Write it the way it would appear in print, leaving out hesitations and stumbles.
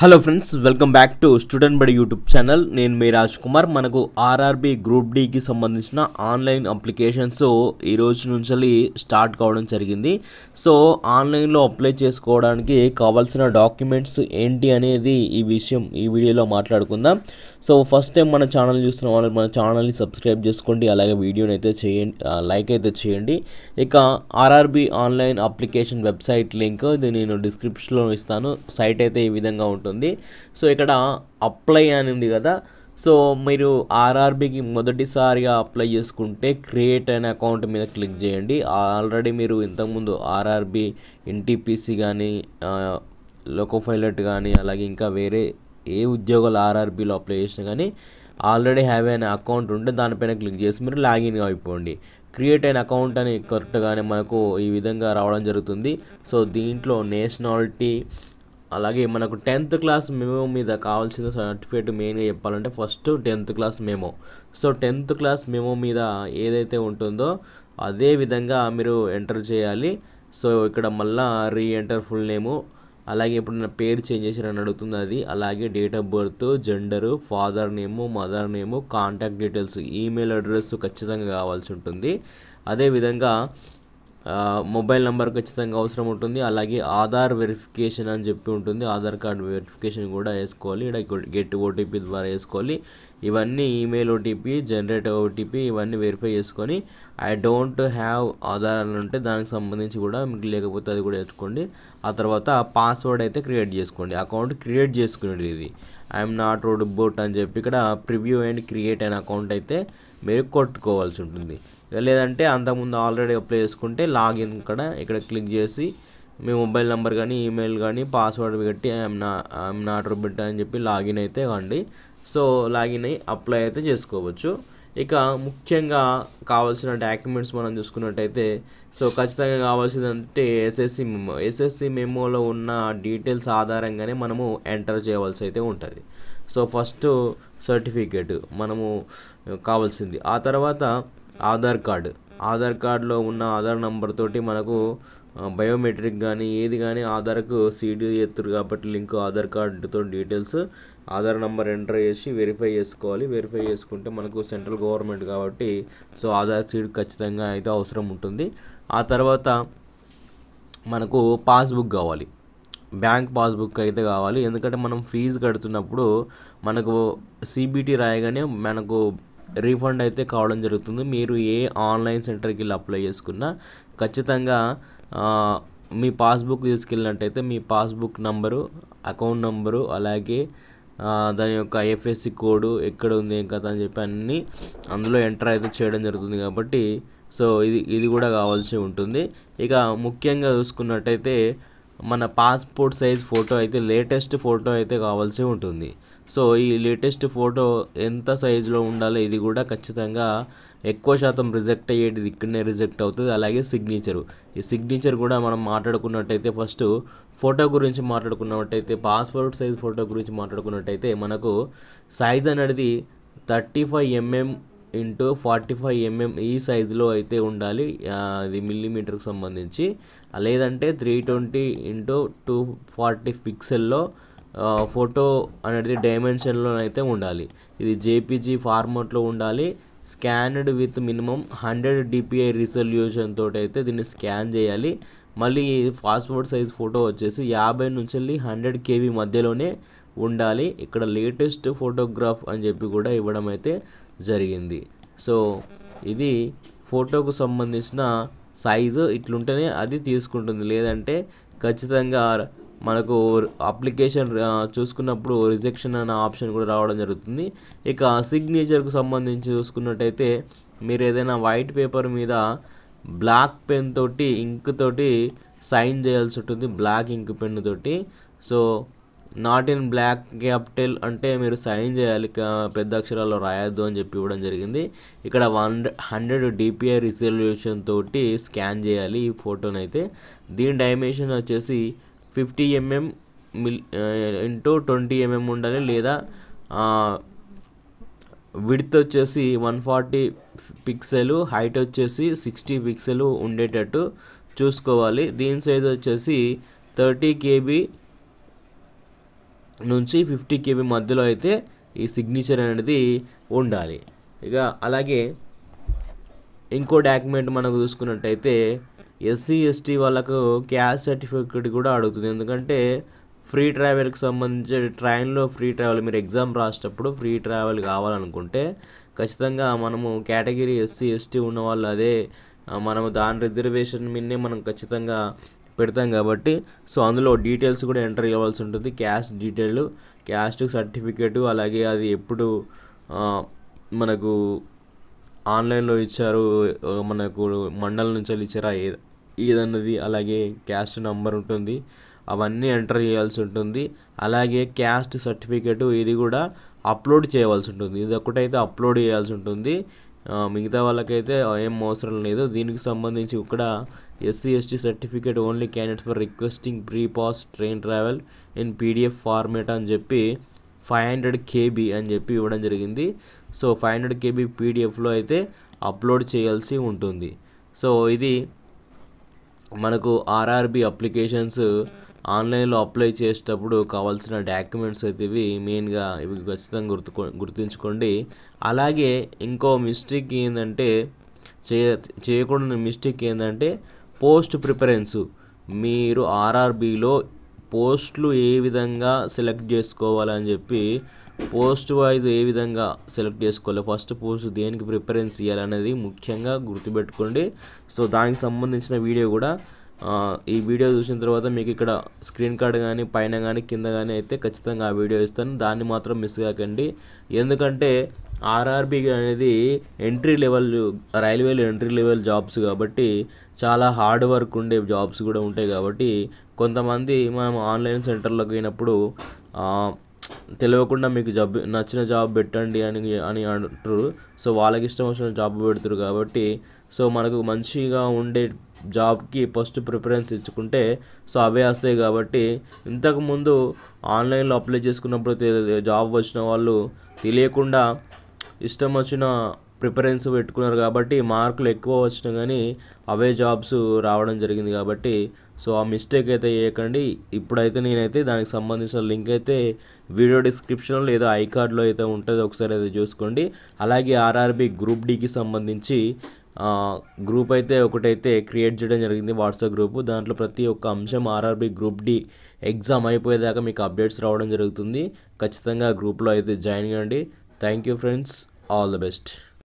Hello friends, welcome back to student బడి YouTube channel. నేను మీ రాజ్ కుమార్. మనకు ఆర్ఆర్బి గ్రూప్ డికి సంబంధించిన ఆన్లైన్ అప్లికేషన్స్ ఈ రోజు నుంచి స్టార్ట్ కావడం జరిగింది. సో ఆన్లైన్లో అప్లై చేసుకోవడానికి కావాల్సిన డాక్యుమెంట్స్ ఏంటి అనేది ఈ వీడియోలో మాట్లాడుకుందాం. సో ఫస్ట్ టైం మన ఛానల్ చూస్తున్న వాళ్ళు మన ఛానల్ని సబ్స్క్రైబ్ చేసుకోండి, అలాగే వీడియోని అయితే చేయండి, లైక్ అయితే చేయండి. ఇక RRB online application website link ఇది నేను డిస్క్రిప్షన్లో ఇస్తాను. సైట్ అయితే ఈ విధంగా ఉంటుంది. సో ఇక్కడ అప్లై అని ఉంది కదా, సో మీరు ఆర్ఆర్బికి మొదటిసారిగా అప్లై చేసుకుంటే క్రియేట్ అయిన అకౌంట్ మీద క్లిక్ చేయండి. ఆల్రెడీ మీరు ఇంతకుముందు ఆర్ఆర్బి ఎన్టీపీసీ కానీ లోకో పైలట్ కానీ అలాగే ఇంకా వేరే ఏ ఉద్యోగాలు ఆర్ఆర్బీలో అప్లై చేసినా కానీ ఆల్రెడీ హ్యావ్ అయిన అకౌంట్ ఉంటే దానిపైన క్లిక్ చేసి మీరు లాగిన్ అయిపోండి. క్రియేట్ అయిన అకౌంట్ అని కరెక్ట్గానే మనకు ఈ విధంగా రావడం జరుగుతుంది. సో దీంట్లో నేషనాలిటీ అలాగే మనకు 10th క్లాస్ మెమో మీద కావాల్సిన సర్టిఫికేట్ మెయిన్గా చెప్పాలంటే first 10th class memo. So 10th class memo మీద ఏదైతే ఉంటుందో అదే విధంగా మీరు ఎంటర్ చేయాలి. సో ఇక్కడ మళ్ళీ రీఎంటర్ ఫుల్ నేము, అలాగే ఇప్పుడు నా పేరు చేంజ్ చేసిరని అడుగుతుంది అది, అలాగే date of birth, gender, father name, mother name, contact details, email address ఖచ్చితంగా కావాల్సి ఉంటుంది. అదేవిధంగా మొబైల్ నెంబర్ ఖచ్చితంగా అవసరం ఉంటుంది. అలాగే ఆధార్ వెరిఫికేషన్ అని చెప్పి ఉంటుంది, ఆధార్ కార్డ్ వెరిఫికేషన్ కూడా వేసుకోవాలి. ఇక్కడ గెట్ ఓటీపీ ద్వారా వేసుకోవాలి. ఇవన్నీ ఈమెయిల్ ఓటీపీ, జనరేట్ ఓటీపీ ఇవన్నీ వెరిఫై చేసుకొని ఐ డోంట్ హ్యావ్ ఆధార్ అని ఉంటే దానికి సంబంధించి కూడా మీకు లేకపోతే అది కూడా వేసుకోండి. ఆ తర్వాత పాస్వర్డ్ అయితే క్రియేట్ చేసుకోండి, అకౌంట్ క్రియేట్ చేసుకునేది. ఇది ఐఎమ్ నాట్ రోబోట్ అని చెప్పి ఇక్కడ ప్రివ్యూ అండ్ క్రియేట్ అయిన అకౌంట్ అయితే మీరు కొట్టుకోవాల్సి ఉంటుంది. లేదంటే అంతకుముందు ఆల్రెడీ అప్లై చేసుకుంటే లాగిన్ ఇక్కడ క్లిక్ చేసి మీ మొబైల్ నెంబర్ కానీ ఈమెయిల్ కానీ పాస్వర్డ్ పెట్టి ఐఎమ్ నాట్ రోబోట్ అని చెప్పి లాగిన్ అయితే కండి. సో లాగిన్ అయ్యి అప్లై అయితే చేసుకోవచ్చు. ఇక ముఖ్యంగా కావాల్సిన డాక్యుమెంట్స్ మనం చూసుకున్నట్టయితే సో ఖచ్చితంగా కావాల్సిందంటే ఎస్ఎస్సి మెమోలో ఉన్న డీటెయిల్స్ ఆధారంగానే మనము ఎంటర్ చేయవలసి అయితే ఉంటుంది. సో ఫస్ట్ సర్టిఫికేట్ మనము కావాల్సింది. ఆ తర్వాత ఆధార్ కార్డులో ఉన్న ఆధార్ నెంబర్ తోటి మనకు బయోమెట్రిక్ కానీ ఏది కానీ ఆధార్కు సీడీ ఎత్తురు కాబట్టి లింక్ ఆధార్ కార్డుతో డీటెయిల్స్ ఆధార్ నెంబర్ ఎంటర్ చేసి వెరిఫై చేసుకోవాలి. వెరిఫై చేసుకుంటే మనకు సెంట్రల్ గవర్నమెంట్ కాబట్టి సో ఆధార్ సీడ్ ఖచ్చితంగా అయితే అవసరం ఉంటుంది. ఆ తర్వాత మనకు పాస్బుక్ కావాలి, బ్యాంక్ పాస్బుక్ అయితే కావాలి. ఎందుకంటే మనం ఫీజు కడుతున్నప్పుడు మనకు సిబిటీ రాయగానే మనకు రీఫండ్ అయితే కావడం జరుగుతుంది. మీరు ఏ ఆన్లైన్ సెంటర్కి వెళ్ళి అప్లై చేసుకున్నా ఖచ్చితంగా మీ పాస్బుక్ తీసుకెళ్ళినట్టయితే మీ పాస్బుక్ నంబరు, అకౌంట్ నంబరు, అలాగే దాని యొక్క ఐఎఫ్ఎస్సి కోడ్ ఎక్కడ ఉంది ఏం కథ అని చెప్పి అన్నీ అందులో ఎంటర్ అయితే చేయడం జరుగుతుంది. కాబట్టి సో ఇది కూడా కావాల్సి ఉంటుంది. ఇక ముఖ్యంగా చూసుకున్నట్టయితే మన పాస్పోర్ట్ సైజ్ ఫోటో అయితే లేటెస్ట్ ఫోటో అయితే కావాల్సి ఉంటుంది. సో ఈ లేటెస్ట్ ఫోటో ఎంత సైజులో ఉండాలో ఇది కూడా ఖచ్చితంగా ఎక్కువ శాతం రిజెక్ట్ అయ్యేది ఇక్కడనే రిజెక్ట్ అవుతుంది. అలాగే ఈ సిగ్నేచర్ కూడా మనం మాట్లాడుకున్నట్టయితే ఫస్ట్ ఫోటో గురించి మాట్లాడుకున్నట్టయితే పాస్పోర్ట్ సైజ్ ఫోటో గురించి మాట్లాడుకున్నట్టయితే మనకు సైజ్ అనేది 35 mm x 45 mm ఈ సైజులో అయితే ఉండాలి. అది మిల్లీమీటర్కి సంబంధించి. లేదంటే 320 x 240 పిక్సెల్లో ఫోటో అనేది డైమెన్షన్లో అయితే ఉండాలి. ఇది జేపీజీ ఫార్మాట్లో ఉండాలి. Scanned with minimum 100 dpi resolution తోటి అయితే దీన్ని స్కాన్ చేయాలి. మళ్ళీ పాస్పోర్ట్ సైజ్ ఫోటో వచ్చేసి 50 నుంచి 100 KB మధ్యలోనే ఉండాలి. ఇక్కడ లేటెస్ట్ ఫోటోగ్రాఫ్ అని చెప్పి కూడా ఇవ్వడం అయితే జరిగింది. సో ఇది ఫోటోకు సంబంధించిన సైజు ఇట్లుంటేనే అది తీసుకుంటుంది. లేదంటే ఖచ్చితంగా మనకు అప్లికేషన్ చూసుకున్నప్పుడు రిజెక్షన్ అనే ఆప్షన్ కూడా రావడం జరుగుతుంది. ఇక సిగ్నేచర్కు సంబంధించి చూసుకున్నట్టయితే మీరు ఏదైనా వైట్ పేపర్ మీద బ్లాక్ పెన్ తోటి ఇంక్ తోటి సైన్ చేయాల్సి ఉంటుంది, బ్లాక్ ఇంక్ పెన్ తోటి. So not in black capital అంటే మీరు సైన్ చేయాలి, పెద్ద అక్షరాల్లో రాయొద్దు అని చెప్పి ఇవ్వడం జరిగింది. ఇక్కడ 100 dpi రిజల్యూషన్ తోటి స్కాన్ చేయాలి ఈ ఫోటోనైతే. దీని డైమెన్షన్ వచ్చేసి 50 mm x 20 mm ఉండాలి. లేదా విడ్త్ వచ్చేసి 140 పిక్సెల్, హైట్ వచ్చేసి 60 పిక్సెల్ ఉండేటట్టు చూసుకోవాలి. దీని సైజ్ వచ్చేసి 30 KB నుంచి 50 KB మధ్యలో అయితే ఈ సిగ్నేచర్ అనేది ఉండాలి. ఇక అలాగే ఇంకో డాక్యుమెంట్ మనకు చూసుకున్నట్టయితే ఎస్సీ ఎస్టీ వాళ్ళకు క్యాస్ట్ సర్టిఫికేట్ కూడా అడుగుతుంది. ఎందుకంటే ఫ్రీ ట్రావెల్కి సంబంధించి ట్రైన్లో ఫ్రీ ట్రావెల్ మీరు ఎగ్జామ్ రాసేటప్పుడు ఫ్రీ ట్రావెల్ కావాలనుకుంటే ఖచ్చితంగా మనము కేటగిరీ ఎస్సీ ఎస్టీ ఉన్న వాళ్ళు అదే మనము దాని రిజర్వేషన్ మీదనే మనం ఖచ్చితంగా పెడతాం కాబట్టి సో అందులో డీటెయిల్స్ కూడా ఎంటర్ ఇవ్వాల్సి ఉంటుంది. క్యాస్ట్ డీటెయిల్, క్యాస్ట్ సర్టిఫికేటు, అలాగే అది ఎప్పుడు మనకు ఆన్లైన్లో ఇచ్చారు, మనకు మండలం నుంచి ఇచ్చారా ఏదన్నది, అలాగే క్యాస్ట్ నెంబర్ ఉంటుంది, అవన్నీ ఎంటర్ చేయాల్సి ఉంటుంది. అలాగే క్యాస్ట్ సర్టిఫికేటు ఇది కూడా అప్లోడ్ చేయవలసి ఉంటుంది. ఇది ఒకటైతే అప్లోడ్ చేయాల్సి ఉంటుంది, మిగతా వాళ్ళకైతే ఏం అవసరం లేదు. దీనికి సంబంధించి ఇక్కడ SC ST certificate only candidate for requesting pre pass train travel in PDF format అని చెప్పి 500 KB అని చెప్పి ఇవ్వడం జరిగింది. సో 500 KB PDFలో అయితే అప్లోడ్ చేయాల్సి ఉంటుంది. సో ఇది మనకు RRB అప్లికేషన్స్ ఆన్లైన్లో అప్లై చేసేటప్పుడు కావాల్సిన డాక్యుమెంట్స్ అయితే ఇవి మెయిన్గా ఇవి ఖచ్చితంగా గుర్తుంచుకోండి. అలాగే ఇంకో మిస్టేక్ ఏంటంటే చేయకూడని మిస్టేక్ ఏంటంటే పోస్ట్ ప్రిఫరెన్స్. మీరు RRBలో పోస్టులు ఏ విధంగా సెలెక్ట్ చేసుకోవాలని చెప్పి పోస్ట్ వైజ్ ఏ విధంగా సెలెక్ట్ చేసుకోవాలి, ఫస్ట్ పోస్ట్ దేనికి ప్రిఫరెన్స్ ఇవ్వాలనేది ముఖ్యంగా గుర్తుపెట్టుకోండి. సో దానికి సంబంధించిన వీడియో కూడా ఈ వీడియో చూసిన తర్వాత మీకు ఇక్కడ స్క్రీన్ కార్డ్ కానీ పైన కానీ కింద కానీ అయితే ఖచ్చితంగా ఆ వీడియో ఇస్తాను, దాన్ని మాత్రం మిస్ కాకండి. ఎందుకంటే RRB అనేది ఎంట్రీ లెవెల్, రైల్వేలో ఎంట్రీ లెవెల్ జాబ్స్ కాబట్టి చాలా హార్డ్ వర్క్ ఉండే జాబ్స్ కూడా ఉంటాయి. కాబట్టి కొంతమంది మనం ఆన్లైన్ సెంటర్లోకి పోయినప్పుడు తెలియకుండా మీకు నచ్చిన జాబ్ పెట్టండి అని అంటారు. సో వాళ్ళకి ఇష్టం వచ్చిన జాబ్ పెడతారు కాబట్టి సో మనకు మంచిగా ఉండే జాబ్కి ఫస్ట్ ప్రిఫరెన్స్ ఇచ్చుకుంటే సో అవే వస్తాయి. కాబట్టి ఇంతకుముందు ఆన్లైన్లో అప్లై చేసుకున్నప్పుడు జాబ్ వచ్చిన వాళ్ళు తెలియకుండా ఇష్టం వచ్చిన ప్రిఫరెన్స్ పెట్టుకున్నారు కాబట్టి మార్కులు ఎక్కువ వచ్చినా కానీ అవే జాబ్స్ రావడం జరిగింది. కాబట్టి సో ఆ మిస్టేక్ అయితే చేయకండి. ఇప్పుడైతే నేనైతే దానికి సంబంధించిన లింక్ అయితే వీడియో డిస్క్రిప్షన్లో లేదా ఐకార్డ్లో అయితే ఉంటుంది, ఒకసారి అయితే చూసుకోండి. అలాగే RRB గ్రూప్ Dకి సంబంధించి గ్రూప్ అయితే ఒకటైతే క్రియేట్ చేయడం జరిగింది, వాట్సాప్ గ్రూపు. దాంట్లో ప్రతి ఒక్క అంశం RRB గ్రూప్ D ఎగ్జామ్ అయిపోయేదాకా మీకు అప్డేట్స్ రావడం జరుగుతుంది. ఖచ్చితంగా గ్రూప్లో అయితే జాయిన్ అవ్వండి. Thank you friends, all the best.